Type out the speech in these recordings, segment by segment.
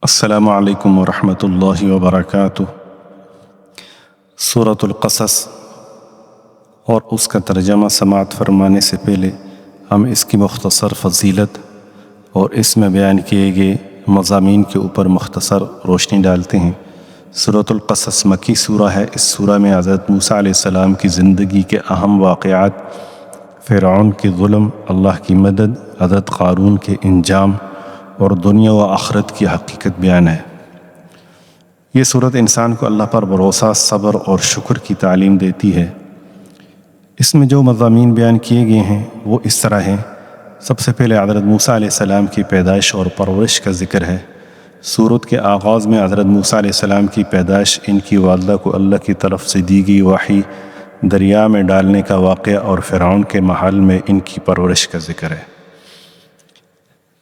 السلام علیکم ورحمۃ اللہ وبرکاتہ۔ سورۃ القصص اور اس کا ترجمہ سماعت فرمانے سے پہلے ہم اس کی مختصر فضیلت اور اس میں بیان کیے گئے مضامین کے اوپر مختصر روشنی ڈالتے ہیں۔ سورۃ القصص مکی سورہ ہے۔ اس سورہ میں حضرت موسیٰ علیہ السلام کی زندگی کے اہم واقعات، فرعون کے ظلم، اللہ کی مدد، حضرت قارون کے انجام اور دنیا و آخرت کی حقیقت بیان ہے۔ یہ صورت انسان کو اللہ پر بھروسہ، صبر اور شکر کی تعلیم دیتی ہے۔ اس میں جو مضامین بیان کیے گئے ہیں وہ اس طرح ہیں۔ سب سے پہلے حضرت موسیٰ علیہ السلام کی پیدائش اور پرورش کا ذکر ہے۔ سورت کے آغاز میں حضرت موسیٰ علیہ السلام کی پیدائش، ان کی والدہ کو اللہ کی طرف سے دی گئی وحی، دریا میں ڈالنے کا واقعہ اور فرعون کے محل میں ان کی پرورش کا ذکر ہے۔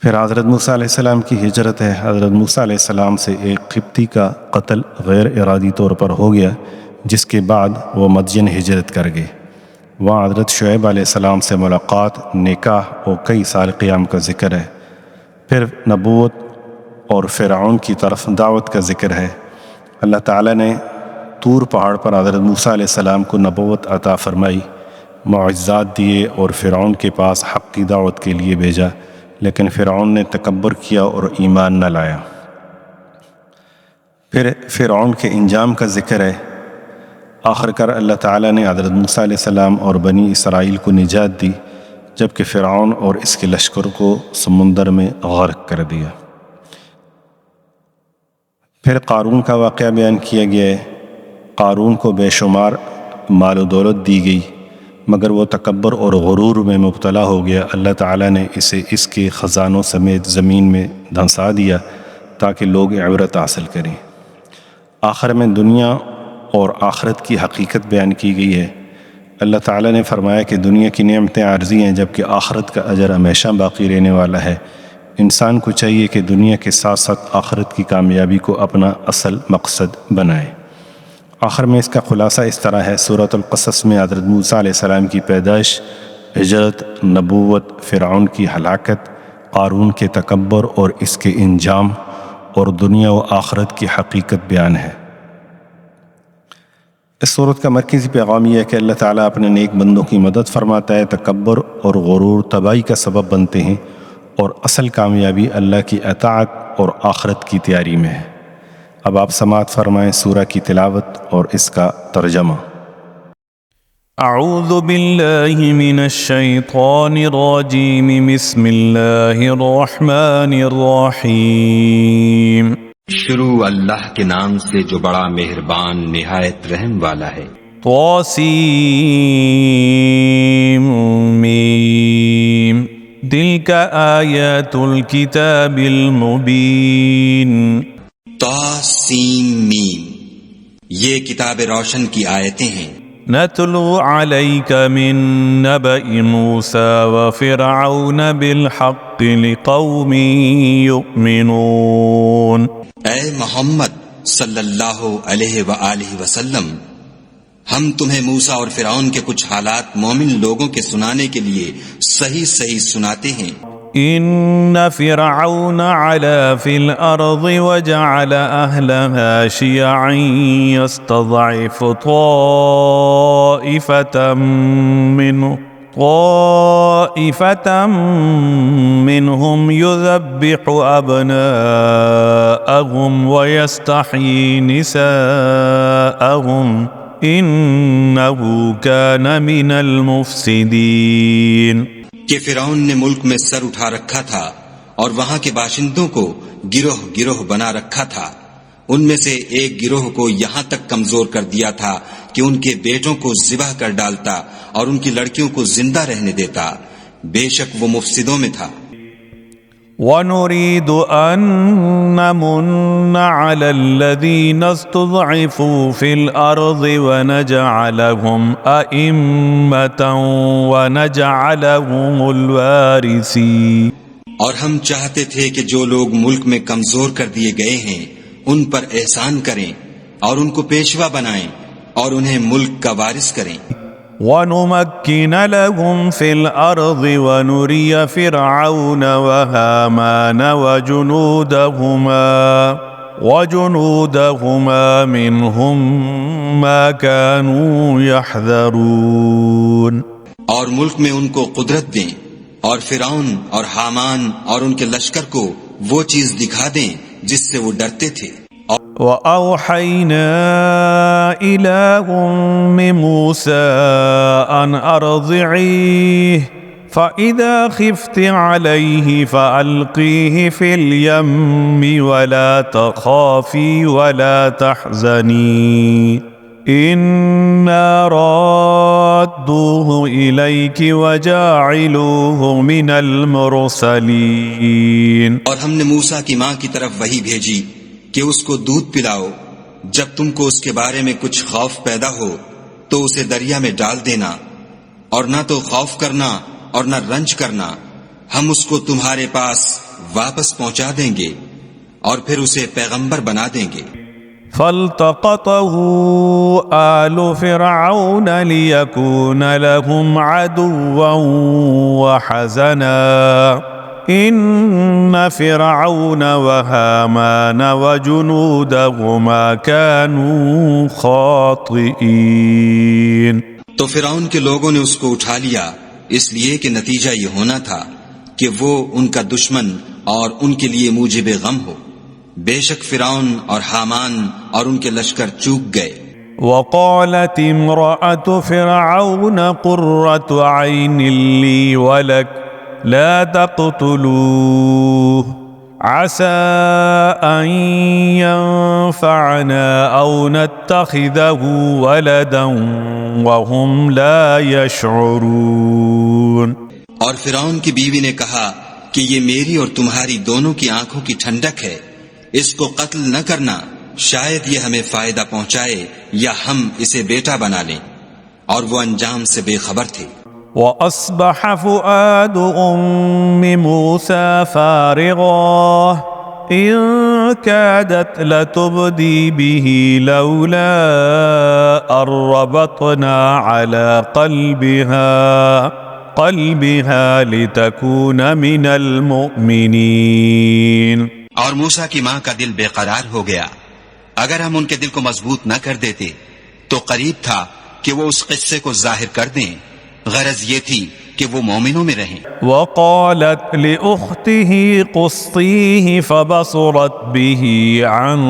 پھر حضرت موسیٰ علیہ السلام کی ہجرت ہے۔ حضرت موسیٰ علیہ السلام سے ایک قبطی کا قتل غیر ارادی طور پر ہو گیا، جس کے بعد وہ مدین ہجرت کر گئے۔ وہاں حضرت شعیب علیہ السلام سے ملاقات، نکاح اور کئی سال قیام کا ذکر ہے۔ پھر نبوت اور فرعون کی طرف دعوت کا ذکر ہے۔ اللہ تعالیٰ نے طور پہاڑ پر حضرت موسیٰ علیہ السلام کو نبوت عطا فرمائی، معجزات دیے اور فرعون کے پاس حق کی دعوت کے لیے بھیجا، لیکن فرعون نے تکبر کیا اور ایمان نہ لایا۔ پھر فرعون کے انجام کا ذکر ہے۔ آخر کار اللہ تعالیٰ نے حضرت موسیٰ علیہ السلام اور بنی اسرائیل کو نجات دی، جبکہ فرعون اور اس کے لشکر کو سمندر میں غرق کر دیا۔ پھر قارون کا واقعہ بیان کیا گیا ہے۔ قارون کو بے شمار مال و دولت دی گئی، مگر وہ تکبر اور غرور میں مبتلا ہو گیا۔ اللہ تعالیٰ نے اسے اس کے خزانوں سمیت زمین میں دھنسا دیا تاکہ لوگ عبرت حاصل کریں۔ آخر میں دنیا اور آخرت کی حقیقت بیان کی گئی ہے۔ اللہ تعالیٰ نے فرمایا کہ دنیا کی نعمتیں عارضی ہیں، جبکہ آخرت کا اجر ہمیشہ باقی رہنے والا ہے۔ انسان کو چاہیے کہ دنیا کے ساتھ ساتھ آخرت کی کامیابی کو اپنا اصل مقصد بنائے۔ آخر میں اس کا خلاصہ اس طرح ہے۔ سورۃ القصص میں حضرت موسیٰ علیہ السلام کی پیدائش، ہجرت، نبوت، فرعون کی ہلاکت، قارون کے تکبر اور اس کے انجام، اور دنیا و آخرت کی حقیقت بیان ہے۔ اس سورت کا مرکزی پیغام یہ ہے کہ اللہ تعالیٰ اپنے نیک بندوں کی مدد فرماتا ہے۔ تکبر اور غرور تباہی کا سبب بنتے ہیں، اور اصل کامیابی اللہ کی اطاعت اور آخرت کی تیاری میں ہے۔ اب آپ سماعت فرمائیں سورہ کی تلاوت اور اس کا ترجمہ۔ اعوذ باللہ من الشیطان الرجیم، بسم اللہ الرحمن الرحیم۔ شروع اللہ کے نام سے جو بڑا مہربان نہایت رحم والا ہے۔ طاسیم تلک آیات الکتاب المبین۔ طاسیم میم، یہ کتاب روشن کی آیتیں ہیں۔ نتلو علیک من نبأ موسیٰ وفرعون بالحق لقوم یؤمنون۔ اے محمد صلی اللہ علیہ وآلہ وسلم، ہم تمہیں موسیٰ اور فرعون کے کچھ حالات مومن لوگوں کے سنانے کے لیے صحیح صحیح سناتے ہیں۔ ان فرعون علا فی الارض وجعل اہلها شیعا یستضعف طائفة منهم يذبح ابناءهم ويستحيي نساءهم انه كان من المفسدين۔ کہ فرعون نے ملک میں سر اٹھا رکھا تھا اور وہاں کے باشندوں کو گروہ گروہ بنا رکھا تھا۔ ان میں سے ایک گروہ کو یہاں تک کمزور کر دیا تھا کہ ان کے بیٹوں کو ذبح کر ڈالتا اور ان کی لڑکیوں کو زندہ رہنے دیتا۔ بے شک وہ مفسدوں میں تھا۔ وَنُرِيدُ أَن نَّمُنَّ عَلَى الَّذِينَ اسْتُضْعِفُوا فِي الْأَرْضِ وَنَجْعَلَهُمْ أَئِمَّةً وَنَجْعَلَهُمُ الْوَارِثِينَ۔ اور ہم چاہتے تھے کہ جو لوگ ملک میں کمزور کر دیے گئے ہیں ان پر احسان کریں اور ان کو پیشوا بنائیں اور انہیں ملک کا وارث کریں۔ ونمكن لهم في الأرض ونري فرعون وهامان وجنودهما منهم ما كانوا يحذرون. اور ملک میں ان کو قدرت دیں اور فرعون اور حامان اور ان کے لشکر کو وہ چیز دکھا دیں جس سے وہ ڈرتے تھے. وَأَوْحَيْنَا إِلَىٰ أُمِّ مُوسَىٰ أَنْ أَرْضِعِيهِ فَإِذَا خِفْتِ عَلَيْهِ فَأَلْقِيهِ فِي الْيَمِّ وَلَا تَخَافِي وَلَا تَحْزَنِي إِنَّا رَادُّوهُ إِلَيْكِ وَجَاعِلُوهُ مِنَ الْمُرْسَلِينَ. اور ہم نے موسیٰ کی ماں کی طرف وحی بھیجی کہ اس کو دودھ پلاؤ، جب تم کو اس کے بارے میں کچھ خوف پیدا ہو تو اسے دریا میں ڈال دینا، اور نہ تو خوف کرنا اور نہ رنج کرنا، ہم اس کو تمہارے پاس واپس پہنچا دیں گے اور پھر اسے پیغمبر بنا دیں گے. فالتقطه آل فرعون ليكون لهم عدوا وحزنا إن فرعون وهامان وجنودهما كانوا خاطئين. تو فرعون کے لوگوں نے اس کو اٹھا لیا، اس لیے کہ نتیجہ یہ ہونا تھا کہ وہ ان کا دشمن اور ان کے لیے موجب غم ہو. بے شک فرعون اور حامان اور ان کے لشکر چوک گئے. وقالت امرأة فرعون قرة عين لي ولك لا تقتلوه عسى أن ينفعنا أو نتخذه ولدا وهم لا يشعرون. اور فرعون کی بیوی نے کہا کہ یہ میری اور تمہاری دونوں کی آنکھوں کی ٹھنڈک ہے، اس کو قتل نہ کرنا، شاید یہ ہمیں فائدہ پہنچائے یا ہم اسے بیٹا بنا لیں. اور وہ انجام سے بے خبر تھے. وَأَصْبَحَ فُؤَادُ أُمِّ مُوسَى فَارِغًا إِن كَادَتْ لَتُبْدِي بِهِ لَوْلَا أَن رَّبَطْنَا عَلَى قَلْبِهَا لِتَكُونَ مِنَ الْمُؤْمِنِينَ. اور موسیٰ کی ماں کا دل بے قرار ہو گیا. اگر ہم ان کے دل کو مضبوط نہ کر دیتے تو قریب تھا کہ وہ اس قصے کو ظاہر کر دیں، غرض یہ تھی کہ وہ مومنوں میں رہیں. وقالت لأخته قصيه فبصرت به عن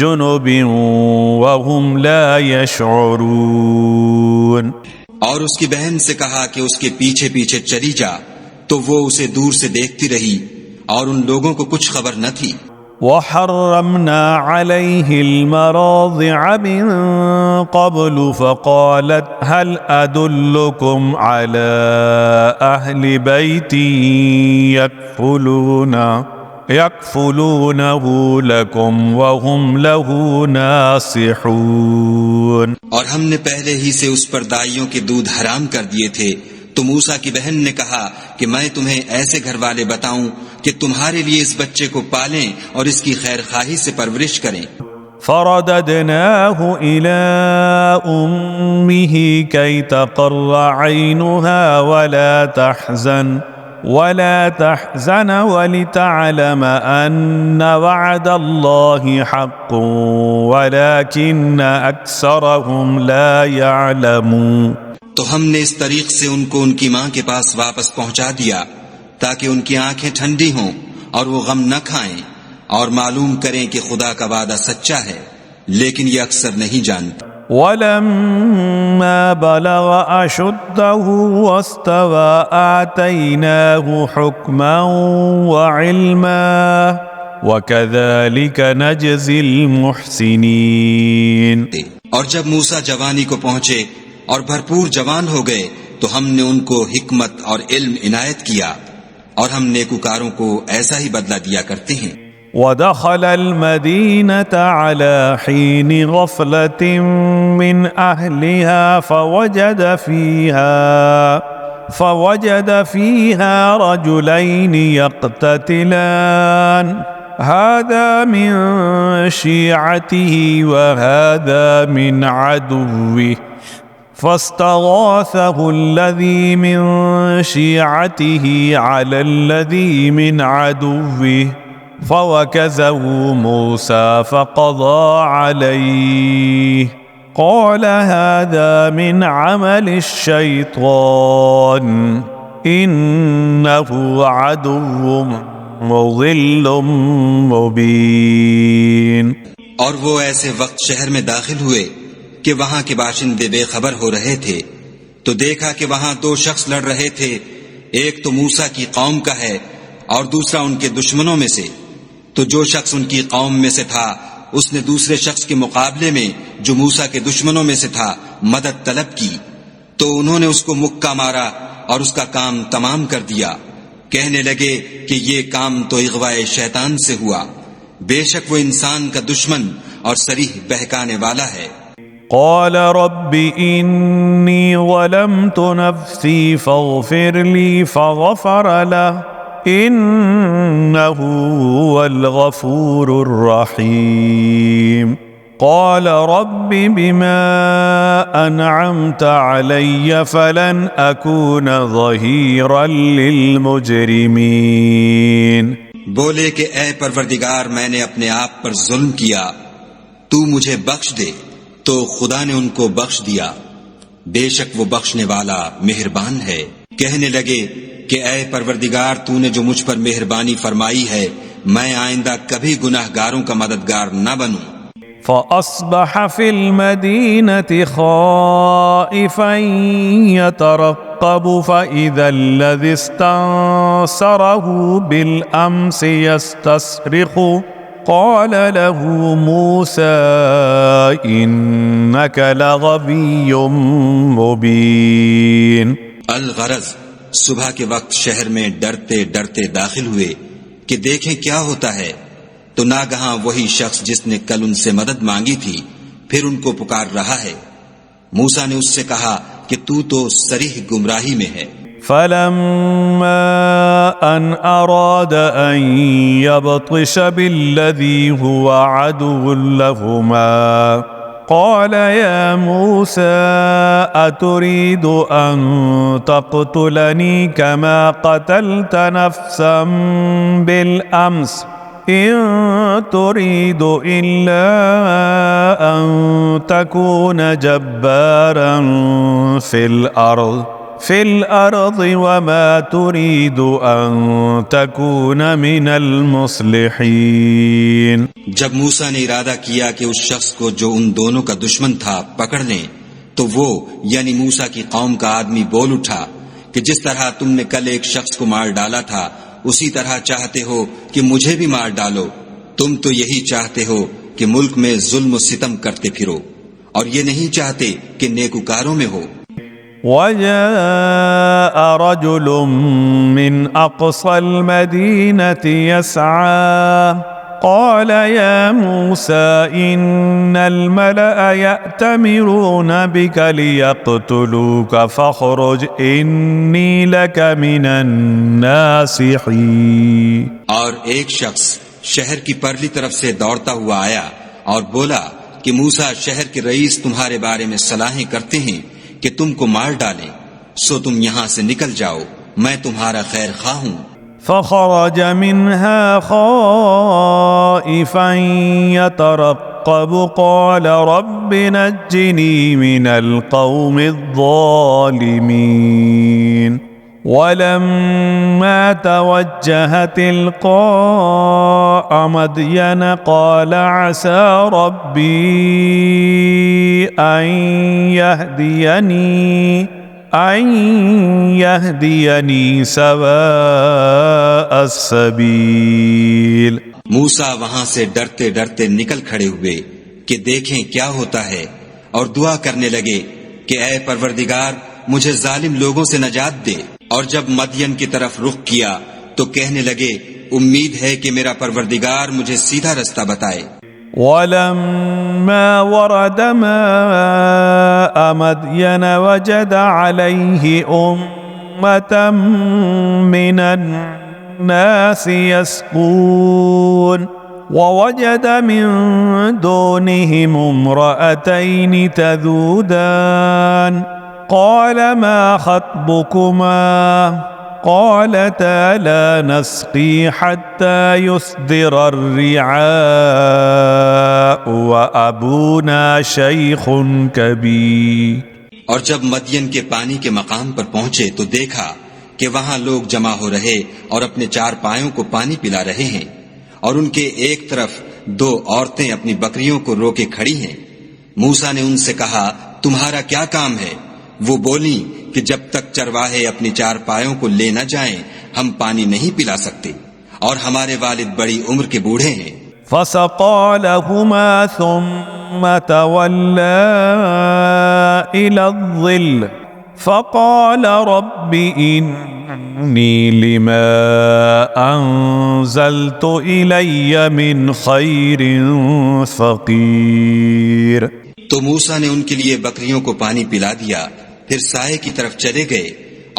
جنب وهم لا يشعرون. اور اس کی بہن سے کہا کہ اس کے پیچھے پیچھے چلی جا، تو وہ اسے دور سے دیکھتی رہی اور ان لوگوں کو کچھ خبر نہ تھی. وحرمنا عليه المراضع من قبل فقالت هل أدلكم على أهل بيت يكفلونه لكم وهم له ناصحون. اور ہم نے پہلے ہی سے اس پر دائیوں کے دودھ حرام کر دیے تھے. تو موسیٰ کی بہن نے کہا کہ میں تمہیں ایسے گھر والے بتاؤں کہ تمہارے لیے اس بچے کو پالیں اور اس کی خیر خواہی سے پرورش کریں. فرددناه إلى أمه كي تقر عينها ولا تحزن ولتعلم أن وعد الله حق ولكن أكثرهم لا يعلمون. تو ہم نے اس طریق سے ان کو ان کی ماں کے پاس واپس پہنچا دیا تاکہ ان کی آنکھیں ٹھنڈی ہوں اور وہ غم نہ کھائیں اور معلوم کریں کہ خدا کا وعدہ سچا ہے، لیکن یہ اکثر نہیں جانتے. وَلَمَّا بَلَغَ أَشُدَّهُ وَاسْتَوَى آتَيْنَاهُ حُكْمًا وَعِلْمًا وَكَذَلِكَ نَجْزِي الْمُحْسِنِينَ. اور جب موسیٰ جوانی کو پہنچے اور بھرپور جوان ہو گئے تو ہم نے ان کو حکمت اور علم عنایت کیا، اور ہم نیکوکاروں کو ایسا ہی بدلہ دیا کرتے ہیں. ودخل المدينة على حين غفلة من أهلها فوجد فيها رجلين يقتتلان هذا من شيعته وهذا من عدوه فاستغاثه الذي من شيعته على الذي من عدوه فوكزه موسى فقضى عليه قال هذا من عمل الشيطان إنه عدو مضل مبين۔ اور وہ ایسے وقت شہر میں داخل ہوئے کہ وہاں کے باشندے بے خبر ہو رہے تھے، تو دیکھا کہ وہاں دو شخص لڑ رہے تھے، ایک تو موسیٰ کی قوم کا ہے اور دوسرا ان کے دشمنوں میں سے۔ تو جو شخص ان کی قوم میں سے تھا اس نے دوسرے شخص کے مقابلے میں جو موسیٰ کے دشمنوں میں سے تھا مدد طلب کی، تو انہوں نے اس کو مکہ مارا اور اس کا کام تمام کر دیا۔ کہنے لگے کہ یہ کام تو اغوائے شیطان سے ہوا، بے شک وہ انسان کا دشمن اور صریح بہکانے والا ہے۔ قال رب إني ظلمت نفسي فاغفر لي فغفر له إنه هو الغفور الرحيم۔ قال رب بما أنعمت علي فلن أكون ظهيرا للمجرمين۔ بولے کہ اے پروردگار میں نے اپنے آپ پر ظلم کیا، تو مجھے بخش دے، تو خدا نے ان کو بخش دیا، بے شک وہ بخشنے والا مہربان ہے۔ کہنے لگے کہ اے پروردگار تو نے جو مجھ پر مہربانی فرمائی ہے میں آئندہ کبھی گناہ گاروں کا مددگار نہ بنوں۔ فأصبح في المدينة خائفا يترقب فإذا الذي استنصره بالأمس يستصرخ قال له موسى إنك لغوي مبين۔ الغرض صبح کے وقت شہر میں ڈرتے ڈرتے داخل ہوئے کہ دیکھیں کیا ہوتا ہے، تو ناگہاں وہی شخص جس نے کل ان سے مدد مانگی تھی پھر ان کو پکار رہا ہے۔ موسیٰ نے اس سے کہا کہ تو صریح گمراہی میں ہے۔ فلما أن أراد أن يبطش بالذي هو عدو لهما قال يا موسى أتريد أن تقتلني كما قتلت نفسا بالأمس إن تريد إلا أن تكون جبارا في الأرض وما تريد أن تكون من المصلحين۔ جب موسیٰ نے ارادہ کیا کہ اس شخص کو جو ان دونوں کا دشمن تھا پکڑ لیں، تو وہ یعنی موسیٰ کی قوم کا آدمی بول اٹھا کہ جس طرح تم نے کل ایک شخص کو مار ڈالا تھا اسی طرح چاہتے ہو کہ مجھے بھی مار ڈالو، تم تو یہی چاہتے ہو کہ ملک میں ظلم و ستم کرتے پھرو اور یہ نہیں چاہتے کہ نیکوکاروں میں ہو۔ وجاء رجل من أقصى المدينة يسعى قال يا موسى إن الملأ يأتمرون بك ليقتلوك فاخرج إني لك من الناصحين۔ اور ایک شخص شہر کی پرلی طرف سے دوڑتا ہوا آیا اور بولا کہ موسیٰ شہر کے رئیس تمہارے بارے میں صلاحیں کرتے ہیں کہ تم کو مار ڈالیں، سو تم یہاں سے نکل جاؤ، میں تمہارا خیر خواہ ہوں۔ فخرج منها خائفا يترقب قال رب نجني من القوم الظالمين ولما توجه تلقاء مدين قال عسى ربي أن يهديني سواء السبيل۔ موسیٰ وہاں سے ڈرتے ڈرتے نکل کھڑے ہوئے کہ دیکھیں کیا ہوتا ہے، اور دعا کرنے لگے کہ اے پروردگار مجھے ظالم لوگوں سے نجات دے۔ اور جب مدین کی طرف رخ کیا تو کہنے لگے امید ہے کہ میرا پروردگار مجھے سیدھا رستہ بتائے۔ ولما ورد ماء مدين وجد عليه أمة من الناس يسقون ووجد من دونهم امرأتين تذودان قال ما خطبكما قالتا لا نسقي حتى يصدر الرعاء وأبونا شيخ كبير. اور جب مدین کے پانی کے مقام پر پہنچے تو دیکھا کہ وہاں لوگ جمع ہو رہے اور اپنے چار پایوں کو پانی پلا رہے ہیں، اور ان کے ایک طرف دو عورتیں اپنی بکریوں کو روکے کھڑی ہیں. موسیٰ نے ان سے کہا تمہارا کیا کام ہے؟ وہ بولیں کہ جب تک چرواہے اپنی چار پایوں کو لے نہ جائیں ہم پانی نہیں پلا سکتے، اور ہمارے والد بڑی عمر کے بوڑھے ہیں. فسقى لهما ثم تولى إلى الظل فقال رب إني لما أنزلت إلي من خير فقير. تو موسیٰ نے ان کے لیے بکریوں کو پانی پلا دیا، پھر سائے کی طرف چلے گئے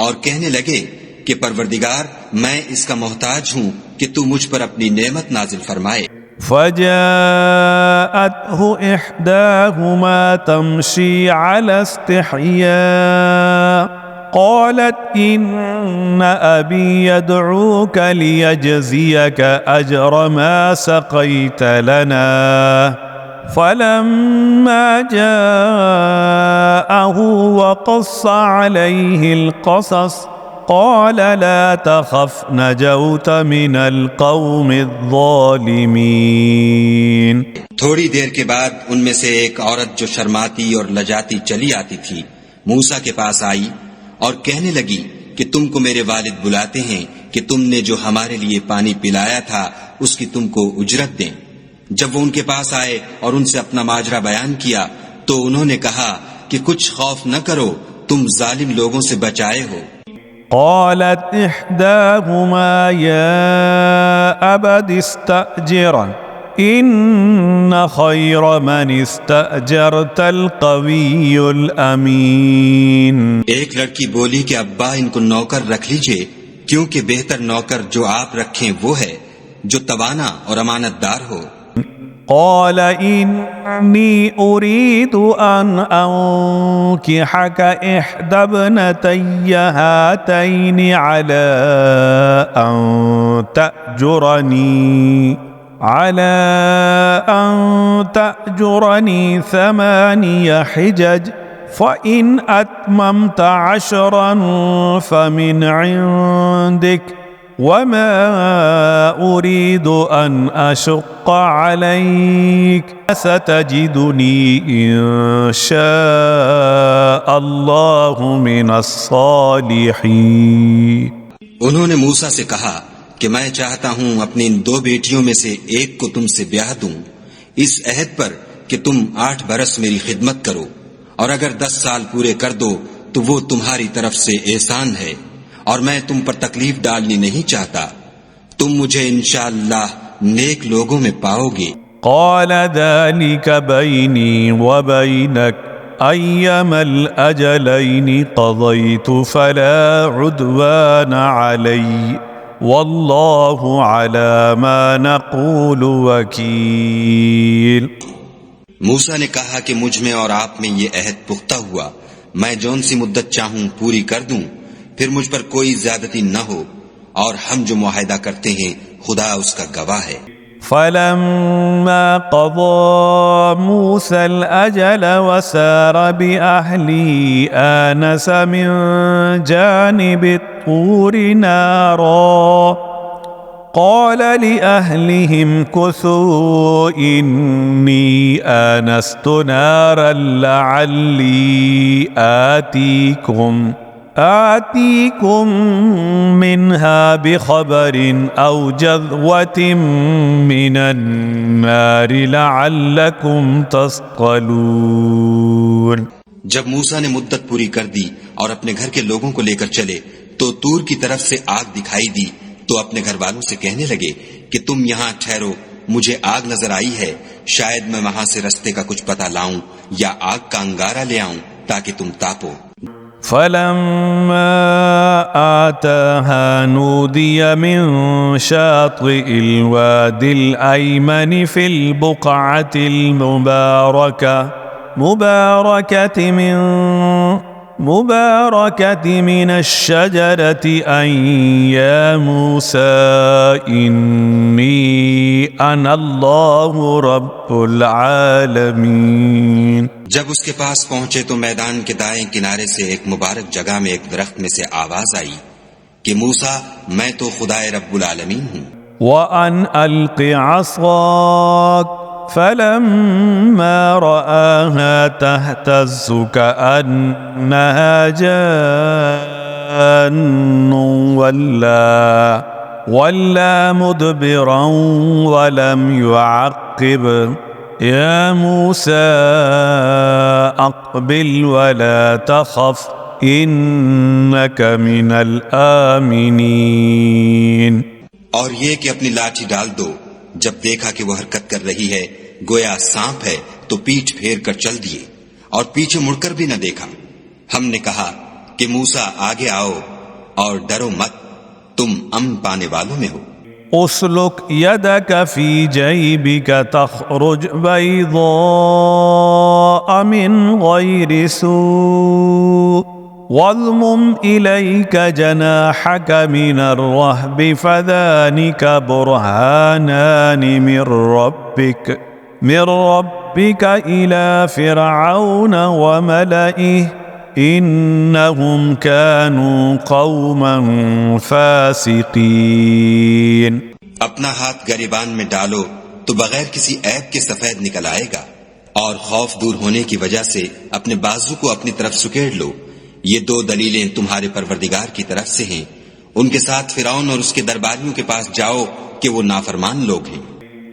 اور کہنے لگے کہ پروردگار میں اس کا محتاج ہوں کہ تو مجھ پر اپنی نعمت نازل فرمائے. فجاءته إحداهما تمشي على استحياء قالت إن أبي يدعوك ليجزيك أجر ما سقيت لنا. فلما جاءه وقص عليه القصص قال لا تخف نجوت من القوم الظالمين. تھوڑی دیر کے بعد ان میں سے ایک عورت جو شرماتی اور لجاتی چلی آتی تھی موسیٰ کے پاس آئی اور کہنے لگی کہ تم کو میرے والد بلاتے ہیں کہ تم نے جو ہمارے لیے پانی پلایا تھا اس کی تم کو اجرت دیں. جب وہ ان کے پاس آئے اور ان سے اپنا ماجرا بیان کیا تو انہوں نے کہا کہ کچھ خوف نہ کرو، تم ظالم لوگوں سے بچائے ہو. قالت إحداهما يا أبت استأجره إن خير من استأجرت القوي الأمين. ایک لڑکی بولی کہ ابا ان کو نوکر رکھ لیجئے، کیونکہ بہتر نوکر جو آپ رکھیں وہ ہے جو توانا اور امانت دار ہو. قال إني أريد أن أنكحك إحدى ابنتي هاتين على أن تأجرني 8 حجج فإن أتممت 10 فمن عندك وما أريد أن أشق عليك ستجدني إن شاء الله من الصالحين. انہوں نے موسیٰ سے کہا کہ میں چاہتا ہوں اپنی ان 2 بیٹیوں میں سے ایک کو تم سے بیاہ دوں، اس عہد پر کہ تم 8 برس میری خدمت کرو، اور اگر 10 سال پورے کر دو تو وہ تمہاری طرف سے احسان ہے، اور میں تم پر تکلیف ڈالنی نہیں چاہتا، تم مجھے انشاءاللہ نیک لوگوں میں پاؤ گے. قال ذلك بيني وبينك أيما الأجلين قضيت فلا عدوان علي والله على ما نقول وكيل. موسیٰ نے کہا کہ مجھ میں اور آپ میں یہ عہد پختہ ہوا، میں جون سی مدت چاہوں پوری کر دوں، پھر مجھ پر کوئی زیادتی نہ ہو، اور ہم جو معاہدہ کرتے ہیں خدا اس کا گواہ ہے. فلما قضى موسى الأجل وسار بأهله آنس من جانب الطور نارا قال لأهلهم كثوا إني آنست نارا لعلي آتيكم منها بخبر أو جذوة من النار لعلكم تصطلون. جب موسیٰ نے مدت پوری کر دی اور اپنے گھر کے لوگوں کو لے کر چلے تو طور کی طرف سے آگ دکھائی دی، تو اپنے گھر والوں سے کہنے لگے کہ تم یہاں ٹھہرو، مجھے آگ نظر آئی ہے، شاید میں وہاں سے رستے کا کچھ پتہ لاؤں یا آگ کا انگارہ لے آؤں تاکہ تم تاپو. فلما آتاها نودي من شاطئ الوادي الأيمن في البقعة المباركة من الشجرة أن يا موسى إني أنا الله رب العالمين. جب اس کے پاس پہنچے تو میدان کے دائیں کنارے سے ایک مبارک جگہ میں ایک درخت میں سے آواز آئی کہ موسیٰ میں تو خدائے رب العالمین ہوں. وأن ألق عصاك فلما رآها تهتز كأنها جان ولا مدبرا ولم يعقب يا موسى أقبل ولا تخف إنك من الآمنين. اور یہ کہ اپنی لاٹھی ڈال دو. جب دیکھا کہ وہ حرکت کر رہی ہے گویا سانپ ہے تو پیٹھ پھیر کر چل دیے اور پیچھے مڑ کر بھی نہ دیکھا. ہم نے کہا کہ موسیٰ آگے آؤ اور ڈرو مت، تم امن پانے والوں میں ہو. اسلک يدك في جيبك تخرج بيضاء من غير سوء واضمم إليك جناحك من الرهب فذلك برهانان من ربك إلى فرعون وملئه إنهم كانوا قوما فاسقين. اپنا ہاتھ گریبان میں ڈالو تو بغیر کسی عیب کے سفید نکل آئے گا، اور خوف دور ہونے کی وجہ سے اپنے بازو کو اپنی طرف سکیڑ لو. یہ دو دلیلیں تمہارے پروردگار کی طرف سے ہیں. ان کے ساتھ فرعون اور اس کے درباریوں کے پاس جاؤ کہ وہ نافرمان لوگ ہیں.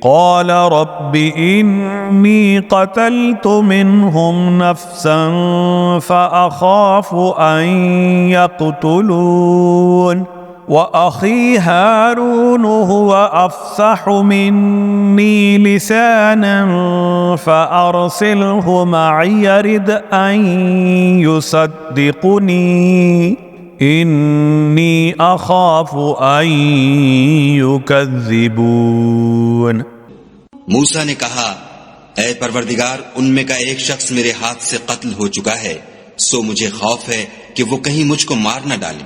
قال رب إني قتلت منهم نفسا فأخاف أن يقتلون وأخي هارون هو أفصح مني لسانا فأرسله معي يرد أن يصدقني إني أخاف أن يكذبون. موسیٰ نے کہا اے پروردگار ان میں کا ایک شخص میرے ہاتھ سے قتل ہو چکا ہے، سو مجھے خوف ہے کہ وہ کہیں مجھ کو مار نہ ڈالے،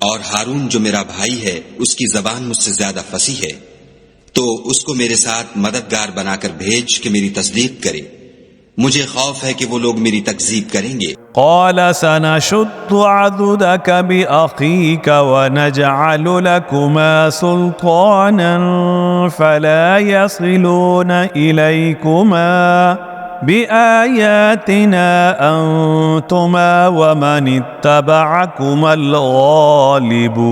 اور ہارون جو میرا بھائی ہے اس کی زبان مجھ سے زیادہ فصیح ہے، تو اس کو میرے ساتھ مددگار بنا کر بھیج کہ میری تصدیق کرے. مجھے خوف ہے کہ وہ لوگ میری تکذیب کریں گے. قال سنشد عضدك بأخيك ونجعل لكما سلطانا فلا يصلون إليكما بآياتنا أنتما ومن اتبعكما الغالبون.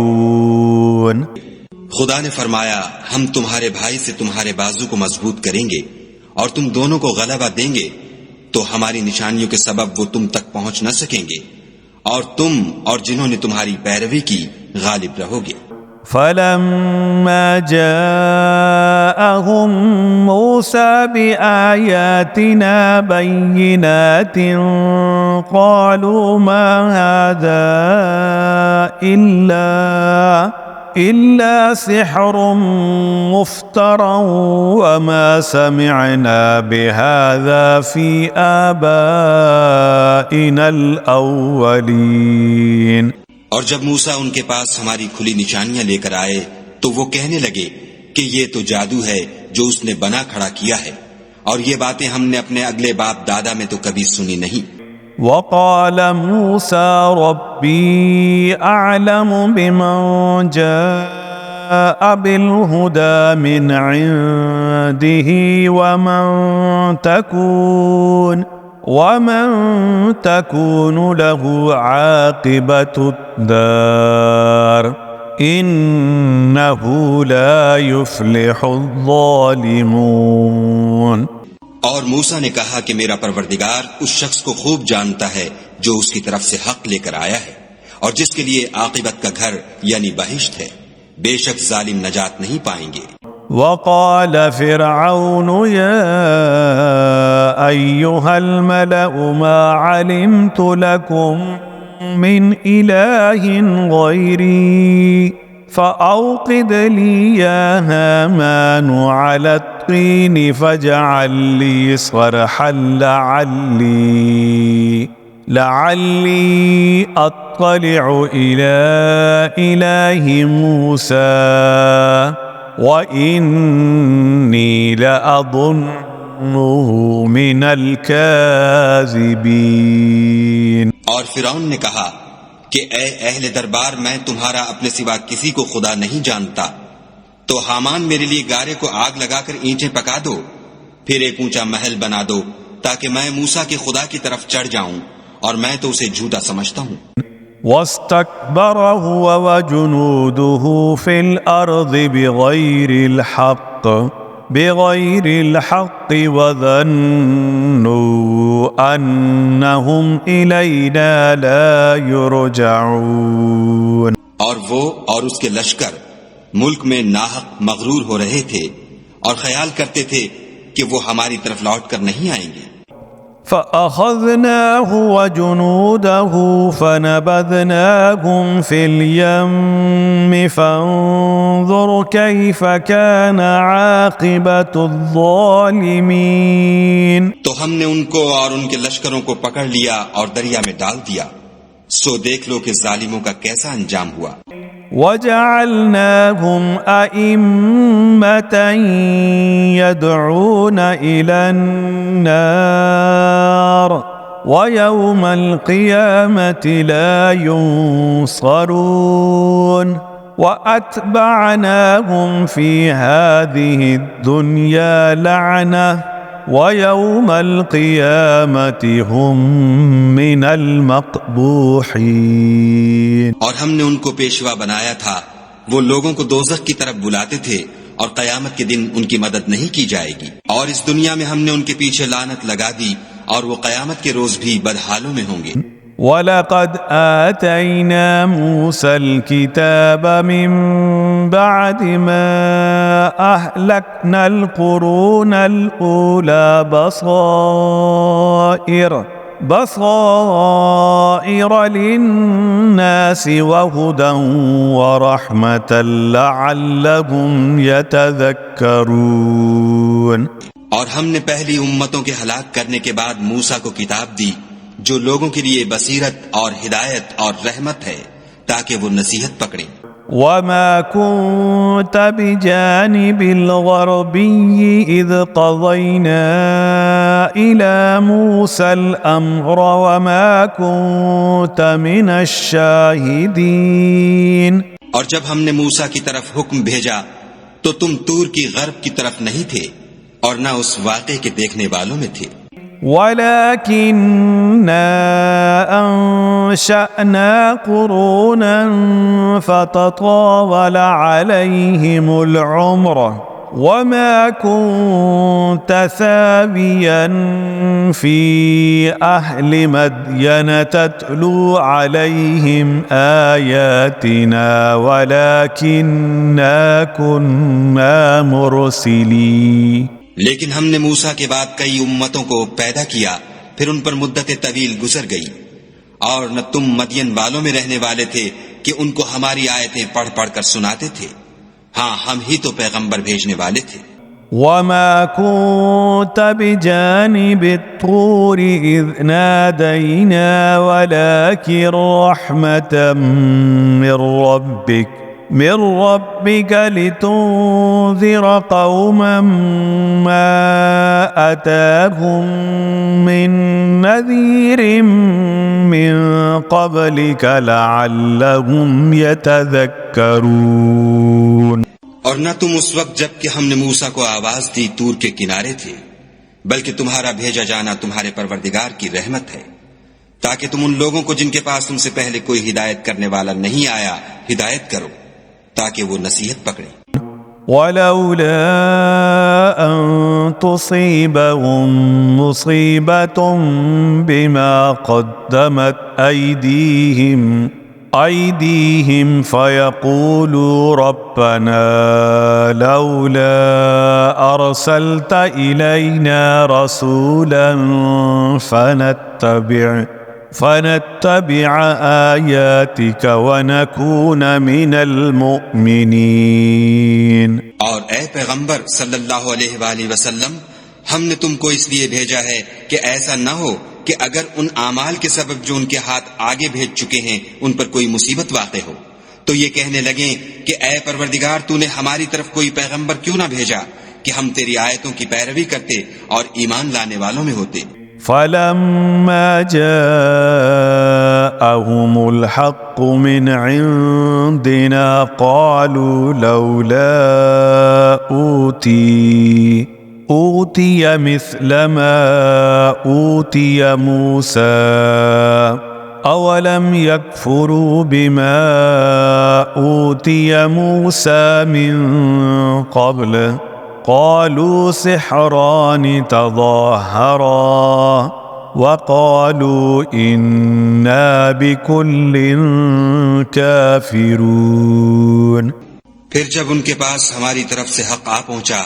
خدا نے فرمایا ہم تمہارے بھائی سے تمہارے بازو کو مضبوط کریں گے اور تم دونوں کو غلبہ دیں گے، تو ہماری نشانیوں کے سبب وہ تم تک پہنچ نہ سکیں گے، اور تم اور جنہوں نے تمہاری پیروی کی غالب رہو گے. فلما جاءهم موسى بآياتنا بينات قالوا ما هذا إلا سحر مفترى وما سمعنا بهذا في آبائنا الأولين. اور جب موسیٰ ان کے پاس ہماری کھلی نشانیاں لے کر آئے تو وہ کہنے لگے کہ یہ تو جادو ہے جو اس نے بنا کھڑا کیا ہے، اور یہ باتیں ہم نے اپنے اگلے باپ دادا میں تو کبھی سنی نہیں. وقال موسى ربي أعلم بمن جاء بالهدى من عنده ومن تكون له عاقبة الدار إنه لا يفلح الظالمون. اور موسیٰ نے کہا کہ میرا پروردگار اس شخص کو خوب جانتا ہے جو اس کی طرف سے حق لے کر آیا ہے، اور جس کے لیے عاقبت کا گھر یعنی بہشت ہے. بے شک ظالم نجات نہیں پائیں گے. وقال فرعون يا أيها الملأ ما علمت لكم من إله غيري فأوقد لي يا هامان على الطين فاجعل لي صرحا لعلي أطلع إلى إله موسى وإني لأظنه من الكاذبين۔ اور فرعون نے کہا کہ اے اہل دربار، میں تمہارا اپنے سوا کسی کو خدا نہیں جانتا، تو حامان میرے لیے گارے کو آگ لگا کر اینٹیں پکا دو، پھر ایک اونچا محل بنا دو تاکہ میں موسیٰ کے خدا کی طرف چڑھ جاؤں، اور میں تو اسے جھوٹا سمجھتا ہوں۔ واستكبر هو وجنوده في الأرض بغير الحق وظنوا أنهم إلينا لا يرجعون۔ اور وہ اور اس کے لشکر ملک میں ناحق مغرور ہو رہے تھے اور خیال کرتے تھے کہ وہ ہماری طرف لوٹ کر نہیں آئیں گے۔ فأخذناه وجنوده فنبذناهم في اليم فانظر كيف كان عاقبة الظالمين۔ تو ہم نے ان کو اور ان کے لشکروں کو پکڑ لیا اور دریا میں ڈال دیا، سو دیکھ لو کہ ظالموں کا کیسا انجام ہوا۔ وجعلناهم أئمة يدعون إلى النار ويوم القيامة لا ينصرون وأتبعناهم في هذه الدنيا لعنة ويوم القيامة هم من المقبوحين۔ اور ہم نے ان کو پیشوا بنایا تھا، وہ لوگوں کو دوزخ کی طرف بلاتے تھے، اور قیامت کے دن ان کی مدد نہیں کی جائے گی، اور اس دنیا میں ہم نے ان کے پیچھے لعنت لگا دی، اور وہ قیامت کے روز بھی بدحالوں میں ہوں گے۔ وَلَقَدْ آتَيْنَا مُوسَى الْكِتَابَ مِنْ بَعْدِ مَا أَهْلَكْنَا الْقُرُونَ الْأُولَى بَصَائِرَ لِلنَّاسِ وَهُدًى وَرَحْمَةً لَعَلَّهُمْ يَتَذَكَّرُونَ۔ اور ہم نے پہلی امتوں کے ہلاک کرنے کے بعد موسیٰ کو کتاب دی جو لوگوں کے لیے بصیرت اور ہدایت اور رحمت ہے تاکہ وہ نصیحت پکڑیں۔ وَمَا كُنْتَ بِجَانِبِ الْغَرْبِيِّ إِذْ قَضَيْنَا إِلَى مُوسَى الْأَمْرَ وَمَا كُنْتَ مِنَ الشَّاهِدِينَ۔ اور جب ہم نے موسیٰ کی طرف حکم بھیجا تو تم طور کی غرب کی طرف نہیں تھے اور نہ اس واقعے کے دیکھنے والوں میں تھے۔ وَلَكِنَّا أَنشَأْنَا قُرُونًا فَتَطَاوَلَ عَلَيْهِمُ الْعُمُرُ وَمَا كُنْتَ ثَاوِيًا فِي أَهْلِ مَدْيَنَ تَتْلُو عَلَيْهِمْ آيَاتِنَا وَلَكِنَّا كُنَّا مُرْسِلِينَ۔ لیکن ہم نے موسیٰ کے بعد کئی امتوں کو پیدا کیا، پھر ان پر مدت طویل گزر گئی، اور نہ تم مدین والوں میں رہنے والے تھے کہ ان کو ہماری آیتیں پڑھ پڑھ کر سناتے تھے، ہاں ہم ہی تو پیغمبر بھیجنے والے تھے۔ وَمَا كُنْتَ بِجَانِبِ الطُّورِ إِذْ نَادَيْنَا وَلَكِنْ رَحْمَةً من ربك لتنذر قوما ما أتاهم من نذير من قبلك لعلهم يتذكرون۔ اور نہ تم اس وقت جب کہ ہم نے موسیٰ کو آواز دی طور کے کنارے تھے، بلکہ تمہارا بھیجا جانا تمہارے پروردگار کی رحمت ہے تاکہ تم ان لوگوں کو جن کے پاس تم سے پہلے کوئی ہدایت کرنے والا نہیں آیا ہدایت کرو تاکہ وہ نصیحت پکڑیں۔ وَلَوْلَا أَن تُصِيبَهُم مُّصِيبَةٌ بِمَا قَدَّمَتْ أَيْدِيهِمْ فَيَقُولُوا رَبَّنَا لَوْلَا أَرْسَلْتَ إِلَيْنَا رَسُولًا فنتبع آياتك ونكون من المؤمنين۔ اور اے پیغمبر صلی اللہ علیہ وآلہ وسلم، ہم نے تم کو اس لیے بھیجا ہے کہ ایسا نہ ہو کہ اگر ان اعمال کے سبب جو ان کے ہاتھ آگے بھیج چکے ہیں ان پر کوئی مصیبت واقع ہو تو یہ کہنے لگیں کہ اے پروردگار تو نے ہماری طرف کوئی پیغمبر کیوں نہ بھیجا کہ ہم تیری آیتوں کی پیروی کرتے اور ایمان لانے والوں میں ہوتے۔ فلما جاءهم الحق من عندنا قالوا لولا أوتي مثل ما أوتي موسى أولم يكفروا بما أوتي موسى من قبل قالوا سحران تظاهرا وقالوا إنا بكل كافرون۔ پھر جب ان کے پاس ہماری طرف سے حق آ پہنچا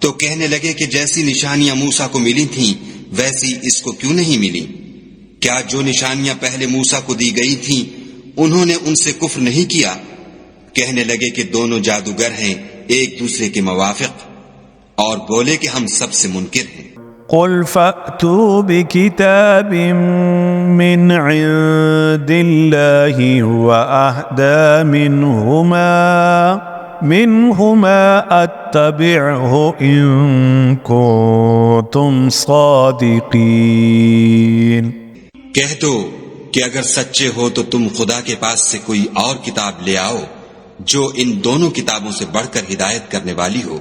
تو کہنے لگے کہ جیسی نشانیاں موسیٰ کو ملی تھیں ویسی اس کو کیوں نہیں ملی؟ کیا جو نشانیاں پہلے موسیٰ کو دی گئی تھیں انہوں نے ان سے کفر نہیں کیا؟ کہنے لگے کہ دونوں جادوگر ہیں ایک دوسرے کے موافق، اور بولے کہ ہم سب سے منکر ہیں۔ قل فأتوا بكتاب من عند الله هو أهدى منهما أتبعه إن كنتم صادقين۔ کہہ دو کہ اگر سچے ہو تو تم خدا کے پاس سے کوئی اور کتاب لے آؤ جو ان دونوں کتابوں سے بڑھ کر ہدایت کرنے والی ہو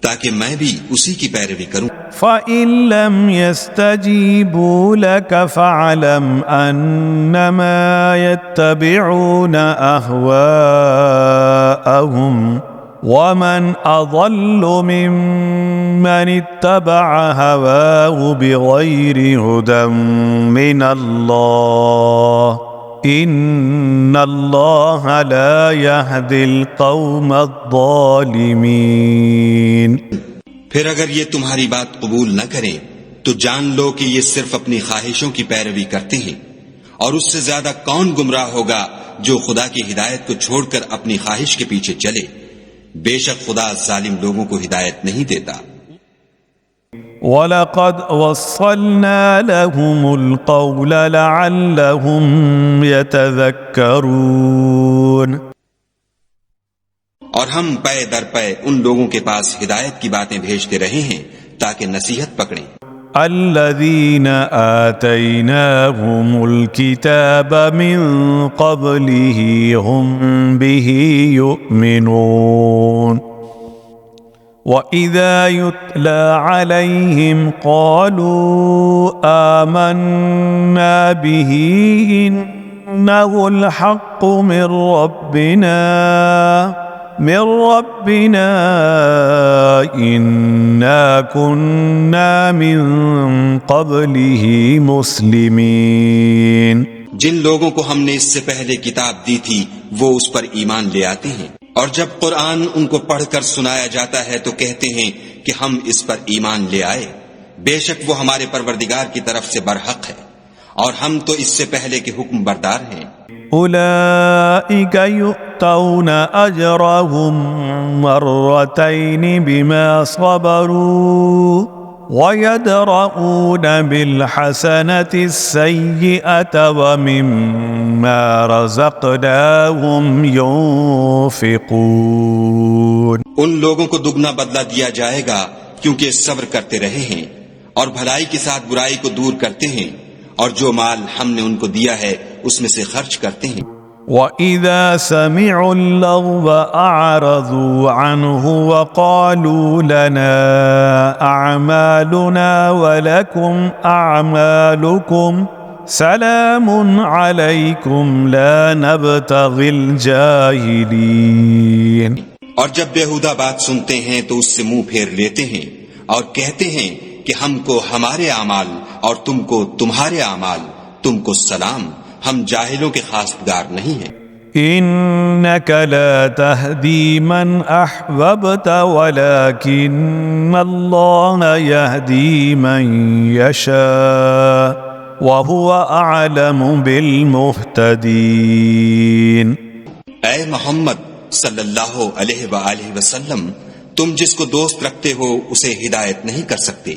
تاکہ میں بھی اسی کی پیروی کروں۔ فَإِن لَّمْ يَسْتَجِيبُوا لَكَ فَاعْلَمْ أَنَّمَا يَتَّبِعُونَ أَهْوَاءَهُمْ وَمَنْ أَضَلُّ مِمَّنِ اتَّبَعَ هَوَاهُ بِغَيْرِ هُدًى مِّنَ اللَّهِ إِنَّ اللَّهَ لَا يَهْدِي الْقَوْمَ الظَّالِمِينَ۔ پھر اگر یہ تمہاری بات قبول نہ کریں تو جان لو کہ یہ صرف اپنی خواہشوں کی پیروی کرتے ہیں، اور اس سے زیادہ کون گمراہ ہوگا جو خدا کی ہدایت کو چھوڑ کر اپنی خواہش کے پیچھے چلے۔ بے شک خدا ظالم لوگوں کو ہدایت نہیں دیتا۔ وَلَقَدْ وَصَّلْنَا لَهُمُ الْقَوْلَ لَعَلَّهُمْ يَتَذَكَّرُونَ۔ اور ہم پے در پے ان لوگوں کے پاس ہدایت کی باتیں بھیجتے رہے ہیں تاکہ نصیحت پکڑیں۔ الذين آتيناهم الكتاب من قبله هم به يؤمنون وإذا يتلى عليهم قالوا آمنا به إنه الحق من ربنا إنا كنا من قبله مسلمين۔ جن لوگوں کو ہم نے اس سے پہلے کتاب دی تھی وہ اس پر ایمان لے آتے ہیں، اور جب قرآن ان کو پڑھ کر سنایا جاتا ہے تو کہتے ہیں کہ ہم اس پر ایمان لے آئے، بے شک وہ ہمارے پروردگار کی طرف سے برحق ہے، اور ہم تو اس سے پہلے کے حکم بردار ہیں۔ أولئك يؤتون أجرهم مرتين بما صبروا ويدرؤون بالحسنة السيئة ومما رزقناهم ينفقون۔ ان لوگوں کو دگنا بدلہ دیا جائے گا کیونکہ صبر کرتے رہے ہیں اور بھلائی کے ساتھ برائی کو دور کرتے ہیں، اور جو مال ہم نے ان کو دیا ہے اس میں سے خرچ کرتے ہیں۔ وَإِذَا سَمِعُوا اللَّغْوَ أَعْرَضُوا عَنْهُ وَقَالُوا لَنَا أَعْمَالُنَا وَلَكُمْ أَعْمَالُكُمْ سَلَامٌ عَلَيْكُمْ لَا نَبْتَغِي الْجَاهِلِينَ۔ اور جب بیہودہ بات سنتے ہیں تو اس سے منہ پھیر لیتے ہیں اور کہتے ہیں کہ ہم کو ہمارے اعمال اور تم کو تمہارے اعمال، تم کو سلام، ہم جاہلوں کے خاصگار نہیں ہیں۔ إنك لا تهدي من أحببت ولكن الله يهدي من يشاء وهو أعلم بالمهتدين. اے محمد صلی اللہ علیہ وآلہ وسلم، تم جس کو دوست رکھتے ہو اسے ہدایت نہیں کر سکتے،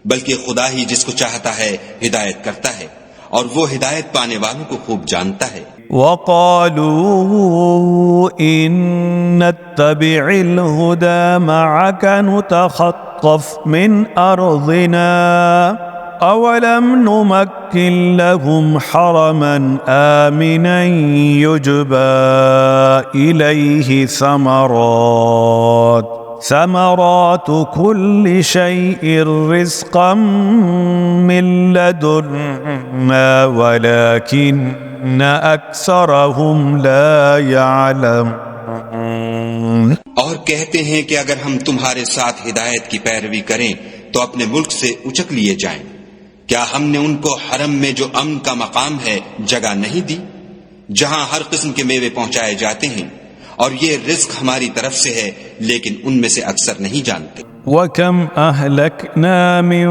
بلکہ خدا ہی جس کو چاہتا ہے ہدایت کرتا ہے، اور وہ ہدایت پانے والوں کو خوب جانتا ہے۔ وقالوا إن نتبع الهدى معك نتخطف من أرضنا أولم نمكن لهم حرما آمنا يجبى إليه ثمرات كل شيء رزقا من لدنا ولكن أكثرهم لا يعلمون۔ اور کہتے ہیں کہ اگر ہم تمہارے ساتھ ہدایت کی پیروی کریں تو اپنے ملک سے اچک لیے جائیں، کیا ہم نے ان کو حرم میں جو امن کا مقام ہے جگہ نہیں دی، جہاں ہر قسم کے میوے پہنچائے جاتے ہیں، اور یہ رزق ہماری طرف سے ہے، لیکن ان میں سے اکثر نہیں جانتے۔ وَكَمْ أَهْلَكْنَا مِنْ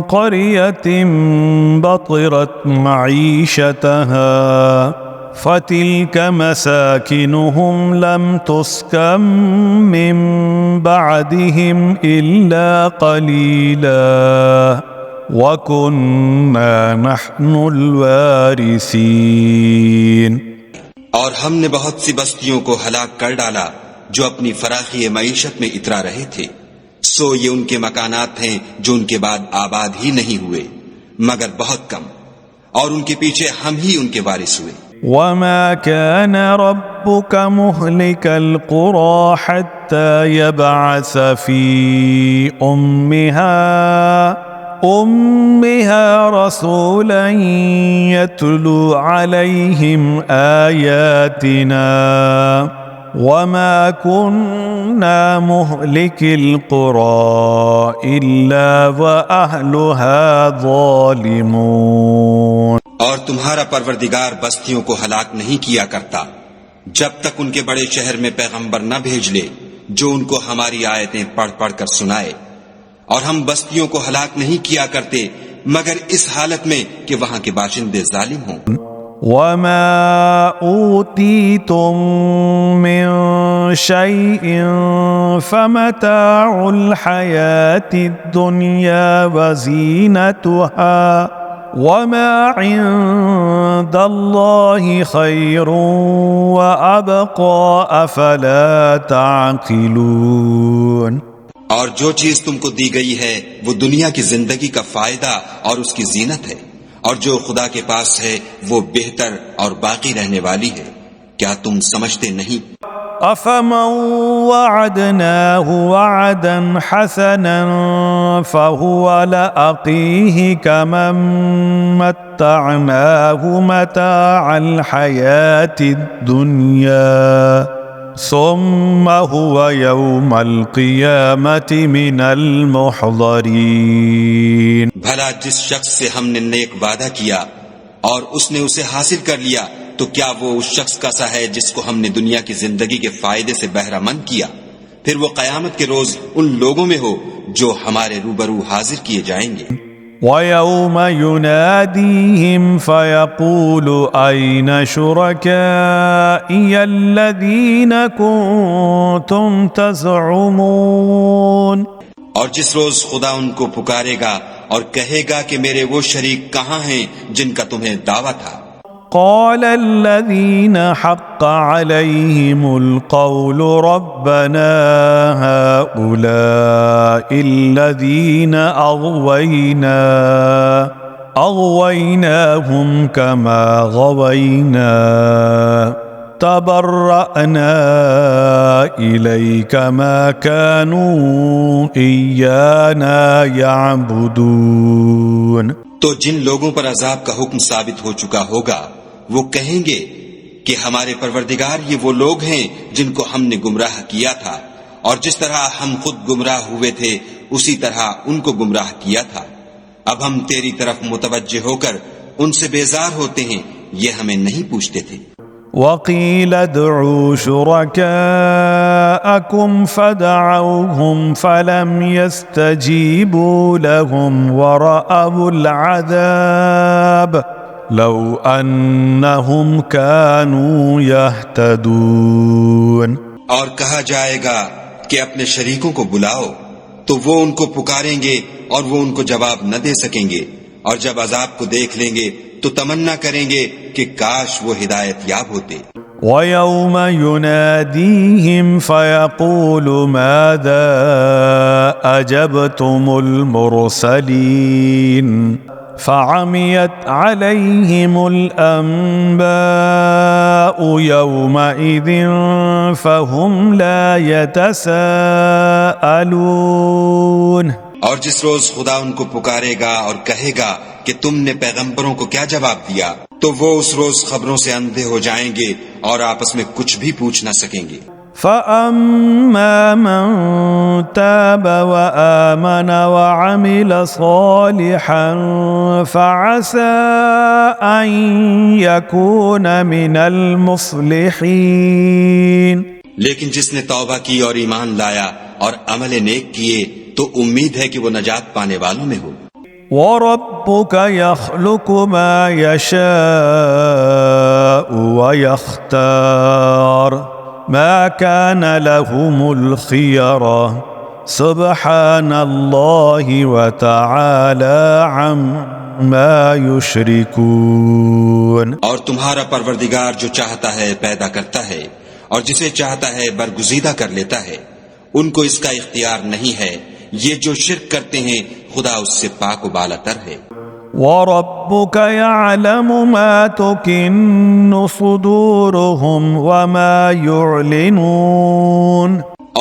قَرْيَةٍ بَطِرَتْ مَعِيشَتَهَا فَتِلْكَ مَسَاكِنُهُمْ لَمْ تُسْكَنْ مِنْ بَعْدِهِمْ إِلَّا قَلِيلًا وَكُنَّا نَحْنُ الْوَارِثِينَ۔ اور ہم نے بہت سی بستیوں کو ہلاک کر ڈالا جو اپنی فراخی معیشت میں اترا رہے تھے، سو یہ ان کے مکانات ہیں جو ان کے بعد آباد ہی نہیں ہوئے مگر بہت کم، اور ان کے پیچھے ہم ہی ان کے وارث ہوئے۔ وَمَا كَانَ رَبُّكَ مُهْلِكَ الْقُرَى حَتَّى يَبْعَثَ فِي أُمِّهَا رَسُولًا يَتْلُو عَلَيْهِمْ آيَاتِنَا وَمَا كُنَّا مُهْلِكِ الْقُرَى إِلَّا وَأَهْلُهَا ظَالِمُونَ۔ اور تمہارا پروردگار بستیوں کو ہلاک نہیں کیا کرتا جب تک ان کے بڑے شہر میں پیغمبر نہ بھیج لے جو ان کو ہماری آیتیں پڑھ پڑھ کر سنائے، اور ہم بستیوں کو ہلاک نہیں کیا کرتے مگر اس حالت میں کہ وہاں کے باشندے ظالم ہوں۔ وَمَا أُوتِيتُم مِّن شَيْءٍ فَمَتَاعُ الْحَيَاةِ الدُّنْيَا وَزِينَتُهَا وَمَا عِندَ اللَّهِ خَيْرٌ وَأَبْقَىٰ أَفَلَا تَعْقِلُونَ۔ اور جو چیز تم کو دی گئی ہے وہ دنیا کی زندگی کا فائدہ اور اس کی زینت ہے، اور جو خدا کے پاس ہے وہ بہتر اور باقی رہنے والی ہے، کیا تم سمجھتے نہیں؟ أَفَمَنْ وَعَدْنَاهُ وَعْدًا حَسَنًا فَهُوَ لَأَقِيهِ كَمَنْ مَتَّعْنَاهُ مَتَاعَ الْحَيَاةِ الدُّنْيَا ثُمَّ هُوَ يَوْمَ الْقِيَامَةِ مِنَ الْمُحْضَرِينَ۔ بھلا جس شخص سے ہم نے نیک وعدہ کیا اور اس نے اسے حاصل کر لیا تو کیا وہ اس شخص کا سا ہے جس کو ہم نے دنیا کی زندگی کے فائدے سے بہرہ مند کیا؟ پھر وہ قیامت کے روز ان لوگوں میں ہو جو ہمارے روبرو حاضر کیے جائیں گے۔ وَيَوْمَ يُنَادِيهِمْ فَيَقُولُ أَيْنَ شُرَكَائِيَ الَّذِينَ كُنتُمْ تَزْعُمُونَ۔ اور جس روز خدا ان کو پکارے گا اور کہے گا کہ میرے وہ شریک کہاں ہیں جن کا تمہیں دعویٰ تھا؟ قال الذين حق عليهم القول ربنا هؤلاء الذين أغويناهم كما غوينا تبرأنا إليك ما كانوا إيانا يعبدون۔ تو جن لوگوں پر عذاب کا حکم ثابت ہو چکا ہوگا وہ کہیں گے کہ ہمارے پروردگار یہ وہ لوگ ہیں جن کو ہم نے گمراہ کیا تھا، اور جس طرح ہم خود گمراہ ہوئے تھے اسی طرح ان کو گمراہ کیا تھا۔ اب ہم تیری طرف متوجہ ہو کر ان سے بیزار ہوتے ہیں، یہ ہمیں نہیں پوچھتے تھے۔ وقيل ادعوا شركاءكم فدعوهم فلم يستجيبوا لهم ورأوا العذاب لو أنهم كانوا يهتدون. اور کہا جائے گا کہ اپنے شریکوں کو بلاؤ تو وہ ان کو پکاریں گے اور وہ ان کو جواب نہ دے سکیں گے، اور جب عذاب کو دیکھ لیں گے تو تمنا کریں گے کہ کاش وہ ہدایت یاب ہوتے. وَيَوْمَ يُنَادِيهِمْ فَيَقُولُ مَاذَا أَجَبْتُمُ الْمُرْسَلِينَ فَعَمِيَتْ عَلَيْهِمُ الْأَنْبَاءُ يَوْمَئِذٍ فَهُمْ لَا يَتَسَاءَلُونَ. اور جس روز خدا ان کو پکارے گا اور کہے گا کہ تم نے پیغمبروں کو کیا جواب دیا، تو وہ اس روز خبروں سے اندھے ہو جائیں گے اور آپس میں کچھ بھی پوچھ نہ سکیں گے. فَأَمَّا مَن تَابَ وَآمَنَ وَعَمِلَ صَالِحًا فَعَسَىٰ أَن يَكُونَ مِنَ الْمُصْلِحِينَ. لیکن جس نے توبہ کی اور ایمان لایا اور عمل نیک کیے تو امید ہے کہ وہ نجات پانے والوں میں ہو. وَرَبُّكَ يَخْلُقُ مَا يَشَاءُ وَيَخْتَارُ مَا كَانَ لَهُمُ الْخِيَرَةُ سُبْحَانَ اللَّهِ وَتَعَالَى عَمَّا يُشْرِكُونَ. اور تمہارا پروردگار جو چاہتا ہے پیدا کرتا ہے اور جسے چاہتا ہے برگزیدہ کر لیتا ہے. ان کو اس کا اختیار نہیں ہے. یہ جو شرک کرتے ہیں خدا اس سے پاک و بالا تر ہے. وَرَبُّكَ يَعْلَمُ مَا تُكِنُّ صُدُورُهُمْ وَمَا يُعْلِنُونَ.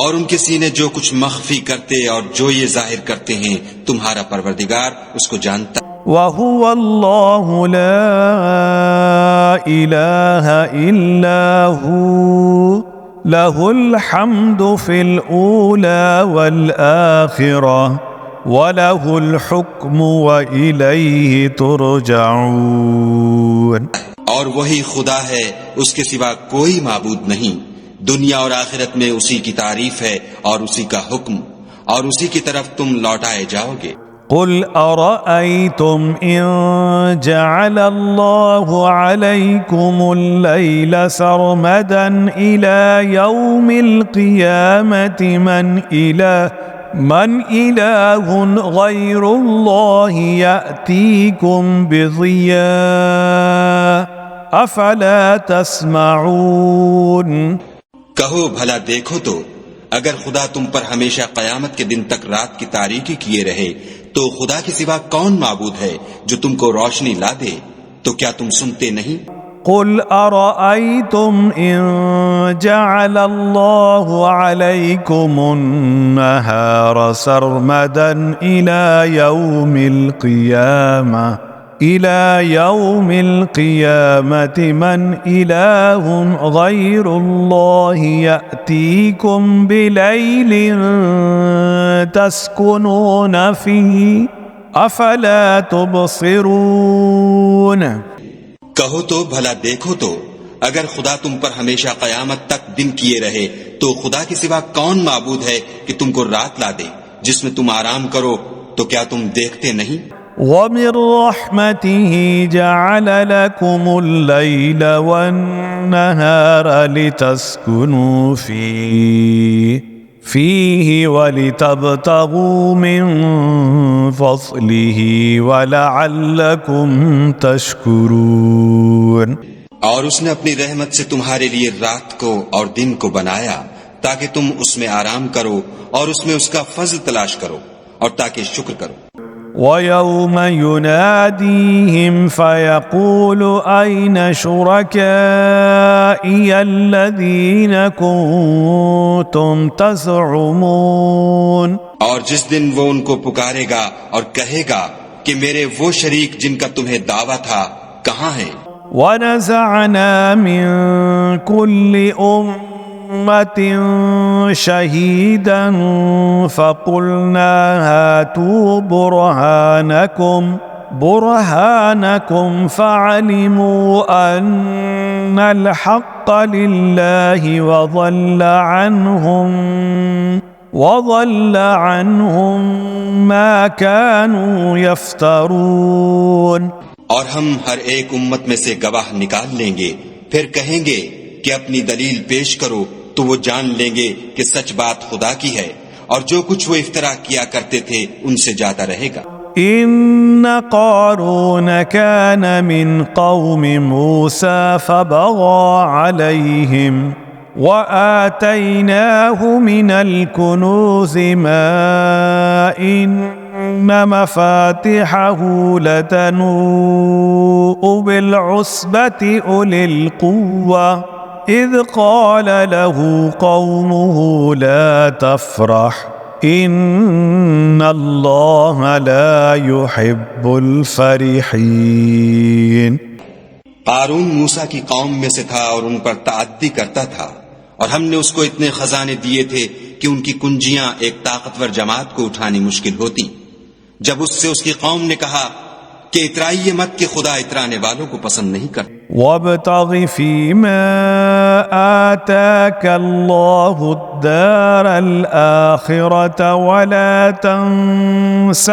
اور ان کے سینے جو کچھ مخفی کرتے اور جو یہ ظاہر کرتے ہیں تمہارا پروردگار اس کو جانتا. وَهُوَ اللَّهُ لَا إِلَٰهَ إِلَّا هُوَ لَهُ الْحَمْدُ فِي الْأُولَى وَالْآخِرَةِ وَلَهُ الْحُكْمُ وَإِلَيْهِ تُرْجَعُونَ. اور وہی خدا ہے، اس کے سوا کوئی معبود نہیں. دنیا اور آخرت میں اسی کی تعریف ہے اور اسی کا حکم، اور اسی کی طرف تم لوٹائے جاؤ گے. قُلْ أَرَأَيْتُمْ إِن جَعَلَ اللَّهُ عَلَيْكُمُ اللَّيْلَ سَرْمَدًا إِلَى يَوْمِ الْقِيَامَةِ من إِلَٰهٌ غَيْرُ اللَّهِ يَأْتِيكُمْ بِضِيَاءٍ أَفَلَا تَسْمَعُونَ. کہو بھلا دیکھو تو اگر خدا تم پر ہمیشہ قیامت کے دن تک رات کی تاریکی کیے رہے تو خدا کے سوا کون معبود ہے جو تم کو روشنی لا دے؟ تو کیا تم سنتے نہیں؟ قُلْ أَرَأَيْتُمْ إِن جَعَلَ اللَّهُ عَلَيْكُمُ النَّهَارَ سَرْمَدًا إِلَى يَوْمِ الْقِيَامَةِ من إِلَٰهٌ غَيْرُ اللَّهِ يَأْتِيكُمْ بِلَيْلٍ تَسْكُنُونَ فِيهِ أَفَلَا تُبْصِرُونَ. کہو تو بھلا دیکھو تو اگر خدا تم پر ہمیشہ قیامت تک دن کیے رہے تو خدا کے سوا کون معبود ہے کہ تم کو رات لا دے جس میں تم آرام کرو؟ تو کیا تم دیکھتے نہیں؟ وَمِن رَّحْمَتِهِ جَعَلَ لَكُمُ اللَّيْلَ وَالنَّهَارَ لِتَسْكُنُوا فِيهِ وَلِتَبْتَغُوا مِن فَضْلِهِ وَلَعَلَّكُمْ تَشْكُرُونَ. اور اس نے اپنی رحمت سے تمہارے لیے رات کو اور دن کو بنایا تاکہ تم اس میں آرام کرو اور اس میں اس کا فضل تلاش کرو اور تاکہ شکر کرو. وَيَوْمَ يُنَادِيهِمْ فَيَقُولُ أَيْنَ شُرَكَائِيَ الَّذِينَ كُنتُمْ تَزْعُمُونَ. اور جس دن وہ ان کو پکارے گا اور کہے گا کہ میرے وہ شریک جن کا تمہیں دعویٰ تھا کہاں ہیں؟ وَنَزَعْنَا مِن كُلِّ أُمَّةٍ شَهِيدًا فَقُلْنَا هَاتُوا بُرْهَانَكُمْ برهانكم فعلموا أن الحق لله وضل عنهم ما كانوا يفترون. اور ہم ہر ایک امت میں سے گواہ نکال لیں گے، پھر کہیں گے کہ اپنی دلیل پیش کرو، تو وہ جان لیں گے کہ سچ بات خدا کی ہے، اور جو کچھ وہ افترا کیا کرتے تھے ان سے جاتا رہے گا. إن قارون كان من قوم موسى فبغى عليهم وآتيناه من الكنوز ما إن مفاتحه لتنوء بالعصبة أولي القوة إذ قال له قومه لا تفرح ان اللہ لا يحب الفرحین. قارون موسیٰ کی قوم میں سے تھا اور ان پر تعدی کرتا تھا، اور ہم نے اس کو اتنے خزانے دیے تھے کہ ان کی کنجیاں ایک طاقتور جماعت کو اٹھانی مشکل ہوتی. جب اس سے اس کی قوم نے کہا کہ اترائیے مت کہ خدا اترانے والوں کو پسند نہیں کرتا. وابتغ فيما آتاك الله الدار الآخرة ولا تنس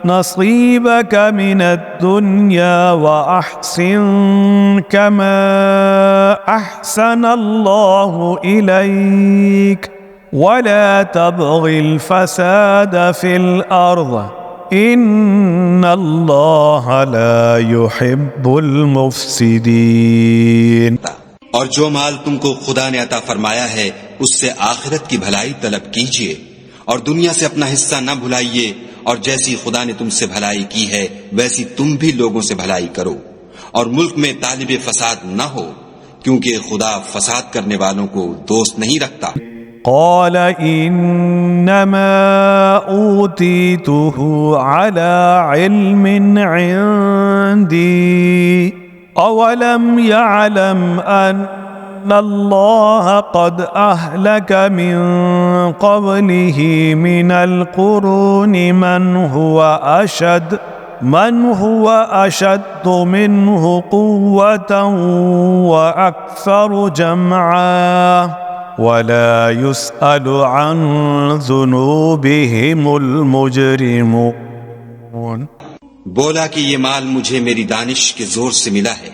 نصيبك من الدنيا وأحسن كما أحسن الله إليك ولا تبغ الفساد في الأرض ان اللہ لا يحب المفسدین. اور جو مال تم کو خدا نے عطا فرمایا ہے اس سے آخرت کی بھلائی طلب کیجیے، اور دنیا سے اپنا حصہ نہ بھلائیے، اور جیسی خدا نے تم سے بھلائی کی ہے ویسی تم بھی لوگوں سے بھلائی کرو، اور ملک میں طالب فساد نہ ہو، کیونکہ خدا فساد کرنے والوں کو دوست نہیں رکھتا. قال انما اوتیته على علم عندي اولم يعلم ان الله قد اهلك من قبله من القرون من هو اشد منه قوة واكثر جمعا ولا يسأل عن ذنوبهم المجرمون. بولا کہ یہ مال مجھے میری دانش کے زور سے ملا ہے،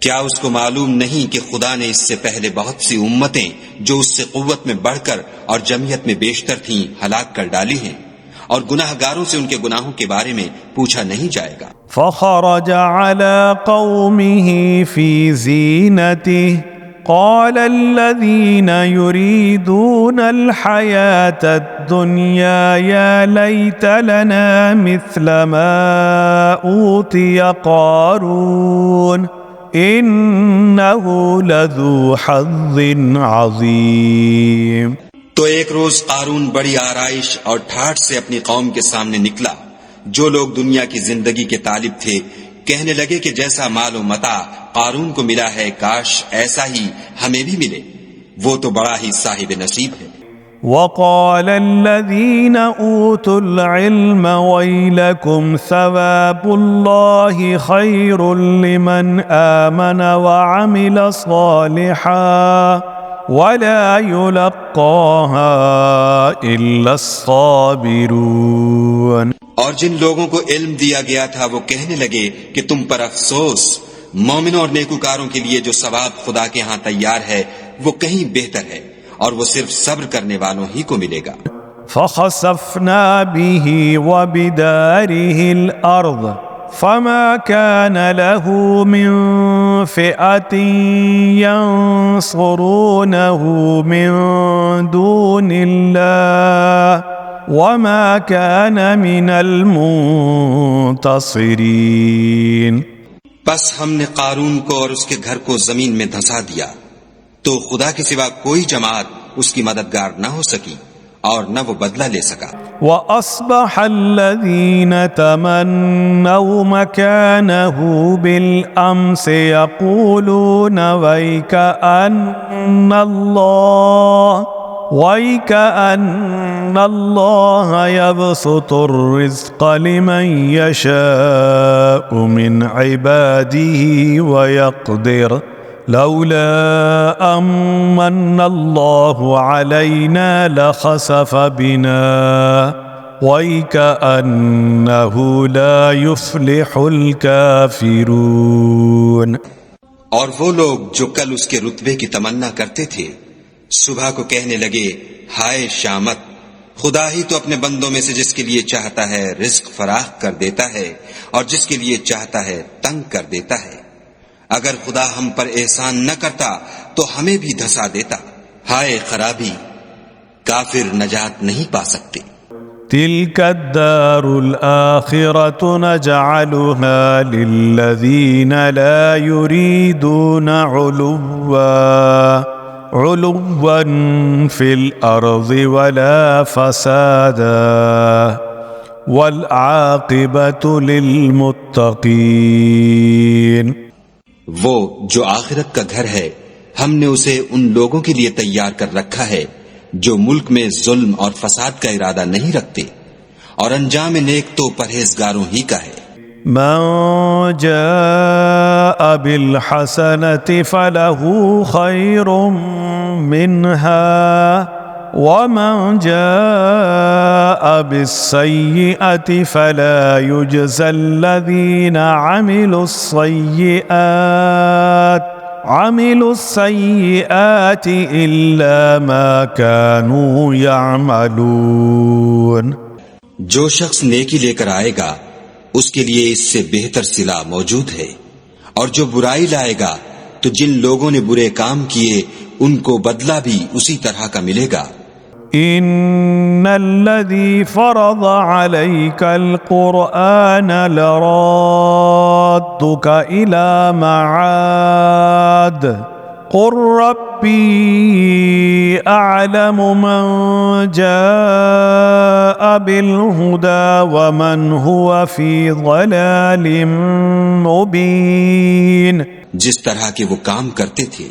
کیا اس کو معلوم نہیں کہ خدا نے اس سے پہلے بہت سی امتیں جو اس سے قوت میں بڑھ کر اور جمعیت میں بیشتر تھیں ہلاک کر ڈالی ہیں، اور گناہ گاروں سے ان کے گناہوں کے بارے میں پوچھا نہیں جائے گا. فخرج على قومه في زينته قال الذين يريدون الحياة الدنيا يا ليت لنا مثل ما أوتي قارون إنه لذو حظ عظيم. تو ایک روز قارون بڑی آرائش اور ٹھاٹھ سے اپنی قوم کے سامنے نکلا. جو لوگ دنیا کی زندگی کے طالب تھے کہنے لگے کہ جیسا مال و متاع قارون کو ملا ہے کاش ایسا ہی ہمیں بھی ملے، وہ تو بڑا ہی صاحب نصیب ہے. وقال الذين اوتوا العلم ويلكم ثواب الله خير لمن آمن وعمل صالحا ولا يلقاها الا الصابرون. اور جن لوگوں کو علم دیا گیا تھا وہ کہنے لگے کہ تم پر افسوس، مومنوں اور نیکوکاروں کے لیے جو ثواب خدا کے ہاں تیار ہے وہ کہیں بہتر ہے، اور وہ صرف صبر کرنے والوں ہی کو ملے گا. فخسفنا به وبداره الارض فما كان له من فئة ينصرونه من دون الله وما كان من المنتصرين. بس ہم نے قارون کو اور اس کے گھر کو زمین میں دھنسا دیا، تو خدا کے سوا کوئی جماعت اس کی مددگار نہ ہو سکی اور نہ وہ بدلہ لے سکا. وَأَصْبَحَ الَّذِينَ تَمَنَّوْا مَكَانَهُ بِالْأَمْسِ يَقُولُونَ وَيْكَأَنَّ وَيْكَأَنَّ اللَّهَ يَبْسُطُ الرِّزْقَ لِمَن يَشَاءُ مِنْ عِبَادِهِ وَيَقْدِرُ لَوْلَا أَمَّنَّ اللَّهُ عَلَيْنَا لَخَسَفَ بِنَا وَيْكَأَنَّهُ لَا يُفْلِحُ الْكَافِرُونَ۔ اور وہ لوگ جو کل اس کے رتبے کی تمنا کرتے تھے صبح کو کہنے لگے ہائے شامت، خدا ہی تو اپنے بندوں میں سے جس کے لیے چاہتا ہے رزق فراخ کر دیتا ہے اور جس کے لیے چاہتا ہے تنگ کر دیتا ہے۔ اگر خدا ہم پر احسان نہ کرتا تو ہمیں بھی دھسا دیتا۔ ہائے خرابی، کافر نجات نہیں پا سکتے۔ تلك الدار الآخرة نجعلها للذين لا يريدون علوا في الأرض ولا فسادا والعاقبة للمتقين۔ وہ جو آخرت کا گھر ہے ہم نے اسے ان لوگوں کے لیے تیار کر رکھا ہے جو ملک میں ظلم اور فساد کا ارادہ نہیں رکھتے، اور انجام نیک تو پرہیزگاروں ہی کا ہے۔ من جاء بالحسنة فله خير منها ومن جاء بالسيئة فلا يجزى الذين عملوا السيئات إلا ما كانوا يعملون۔ جو شخص نیکی لے کر آئے گا اس کے لیے اس سے بہتر صلہ موجود ہے، اور جو برائی لائے گا تو جن لوگوں نے برے کام کیے ان کو بدلہ بھی اسی طرح کا ملے گا۔ ان الذي فرض عليك القرآن لرادك الى معاد قل ربي اعلم من جاء بالهدى ومن هو في ضلال مبين۔ جس طرح کے وہ کام کرتے تھے،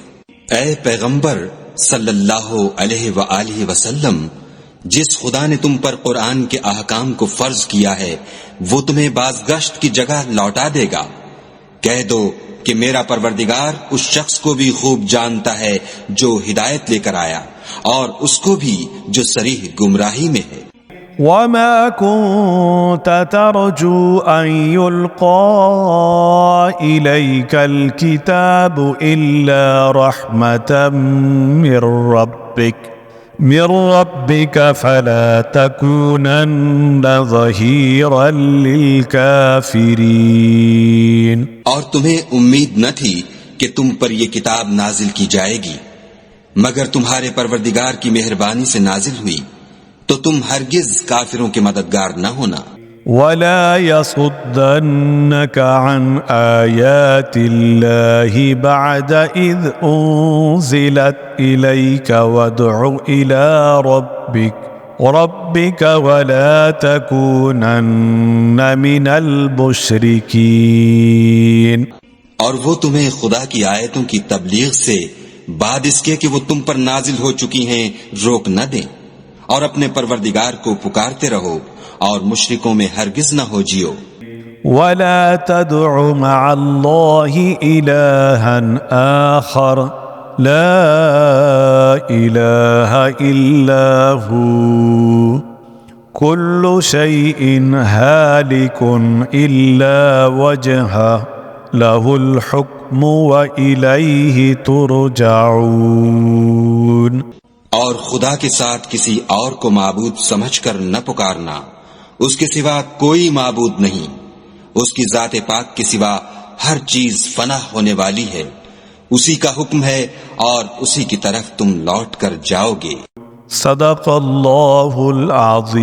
اے پیغمبر صلی اللہ علیہ وآلہ وسلم، جس خدا نے تم پر قرآن کے احکام کو فرض کیا ہے وہ تمہیں بازگشت کی جگہ لوٹا دے گا۔ کہہ دو کہ میرا پروردگار اس شخص کو بھی خوب جانتا ہے جو ہدایت لے کر آیا، اور اس کو بھی جو صریح گمراہی میں ہے۔ وما كنت ترجو أن يلقى إليك الكتاب إلا رحمة من ربك فلا تكونن ظهيرا للكافرين۔ اور تمہیں امید نہ تھی کہ تم پر یہ کتاب نازل کی جائے گی مگر تمہارے پروردگار کی مہربانی سے نازل ہوئی، تو تم ہرگز کافروں کے مددگار نہ ہونا۔ ولا يصدنك عن آيات الله بعد إذ أنزلت إليك وادع إلى ربك ولا تكونن من المشركين۔ اور وہ تمہیں خدا کی آیتوں کی تبلیغ سے بعد اس کے کہ وہ تم پر نازل ہو چکی ہیں روک نہ دیں، اور اپنے پروردگار کو پکارتے رہو اور مشرکوں میں ہرگز نہ ہو جیو۔ ولا تدع مع الله إلها آخر لا إله إلا هو كل شيء هالك إلا وجهه له الحكم وإليه ترجعون۔ اور خدا کے ساتھ کسی اور کو معبود سمجھ کر نہ پکارنا، اس کے سوا کوئی معبود نہیں، اس کی ذات پاک کے سوا ہر چیز فنا ہونے والی ہے، اسی کا حکم ہے اور اسی کی طرف تم لوٹ کر جاؤ گے۔ صدق اللہ العظیم۔